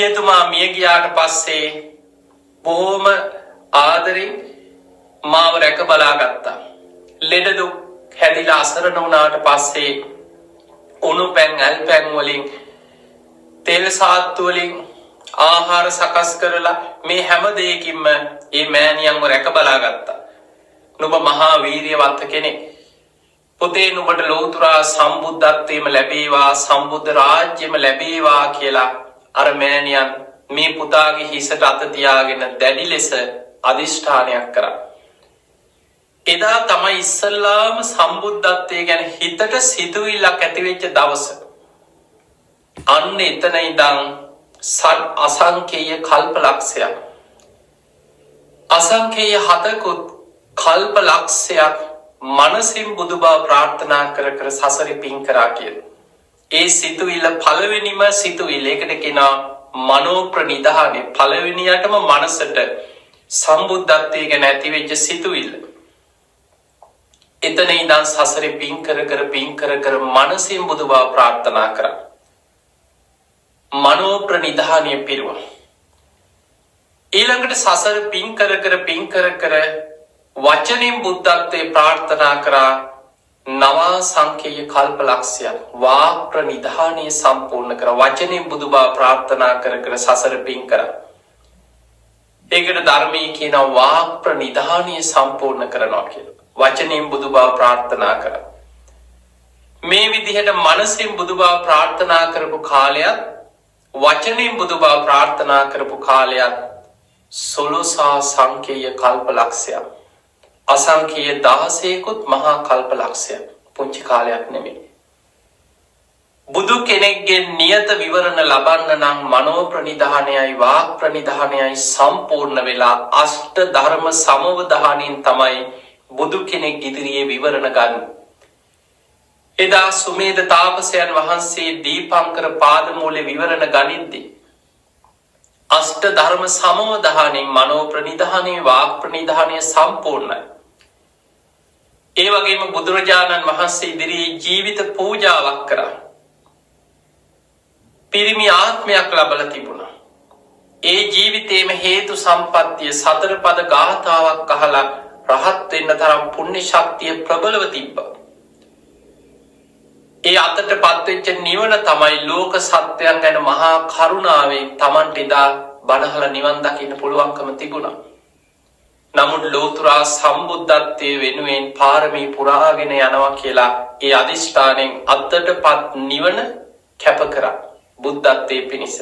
එතුමා මිය ගියාට පස්සේ බොහොම ආදරෙන් මාව රැක බලා ගත්තා. ලෙඩ දුක් හැදිලා අසරණ වුණාට පස්සේ උණු පැන් ඇල් පැන් වලින් තෙල් සාත්තු වලින් ආහාර සකස් කරලා මේ හැම දෙයකින්ම මේ මෑණියන්ව රැක බලා ගත්තා. නුඹ මහා වීරියවන්ත කෙනෙක්. පුතේ නුඹට ලෞතුරා සම්බුද්ධත්වයේම ලැබේවා, සම්බුද්ධ රාජ්‍යෙම ලැබේවා කියලා අර මෑණියන් මේ පුතාගේ හිසට අත තියාගෙන දැඩි ලෙස අදිෂ්ඨානයක් කරා. එදා තමයි ඉස්සල්ලාම සම්බුද්ධත්වයේ ගැන හිතට සිතුවිල්ලක් ඇති වෙච්ච දවස. අන්න එතන ඉඳන් අසංකේය කල්පලක්ෂයක්, අසංකේය හතකුත් කල්පලක්ෂයක් මනසින් බුදුබව ප්‍රාර්ථනා කර කර සසරේ පින් කරා කියන. ඒ සිතුවිල්ල පළවෙනිම සිතුවිල්ල. ඒකට කියනවා මනෝ ප්‍රනිධානේ. පළවෙනියටම මනසට සම්බුද්ධත්වයේ ගැන ඇති වෙච්ච සිතුවිල්ල. එතන ඉඳන් සසරේ පින් කර කර මනසින් බුදුබව ප්‍රාර්ථනා කරා. මනෝ ප්‍රනිධානය පිරුවා. ඊළඟට සසර පින් කර කර වචනින් බුද්ධත්වයේ ප්‍රාර්ථනා කරා. නවා සංකේය කල්පලක්ෂයක් වාක් ප්‍රනිධානය සම්පූර්ණ කර වචනින් බුදුබව ප්‍රාර්ථනා කර සසර පින් කරා. ඒකට ධර්මයේ කියන වාක් ප්‍රනිධානය සම්පූර්ණ කරනවා කියලා. වචනින් බුදුබව ප්‍රාර්ථනා කරා. මේ විදිහට මනසින් බුදුබව ප්‍රාර්ථනා කරපු කාලයත් වචනින් බුදුබව ප්‍රාර්ථනා කරපු කාලයත් සොළොසා සංකේය කල්පලක්ෂයක්. අසංකේය 16කුත් මහා කල්පලක්ෂයක්. පුංචි කාලයක් නෙමෙයි. බුදු කෙනෙක්ගේ නියත විවරණ ලබන්න නම් මනෝ ප්‍රනිධානයයි වාක් ප්‍රනිධානයයි සම්පූර්ණ වෙලා අෂ්ට ධර්ම සමවධානයෙන් තමයි බුදු කෙනෙක් ඉදිරියේ විවරණ ගන්න. එදා සුමේද තාපසයන් වහන්සේ දීපංකර පාදමූලේ විවරණ ගනිද්දී අෂ්ට ධර්ම සමවධානයෙන් මනෝ ප්‍රනිධානයේ වාක් ප්‍රනිධානයේ සම්පූර්ණයි. ඒ වගේම බුදුරජාණන් වහන්සේ ඉදිරියේ ජීවිත පූජාවක් කරා. පිරිමි ආත්මයක් ලබලා තිබුණා. ඒ ජීවිතේම හේතු සම්පත්තිය සතර පද ගාථාවක් අහලා රහත් වෙන්න තරම් පුණ්‍ය ශක්තිය ප්‍රබලව තිබ්බා. ඒ අතට පත්වෙච්ච නිවන තමයි ලෝක සත්‍යයන් ගැන මහා කරුණාවෙන් Tamanට එදා බණහලා නිවන් දකින්න පුළුවන්කම තිබුණා. නමුත් ලෝතුරා සම්බුද්ධත්වයේ වෙනුවෙන් පාරමී පුරාගෙන යනවා කියලා ඒ අදිෂ්ඨානෙන් අතටපත් නිවන කැප කරා බුද්ධත්වයේ පිණිස.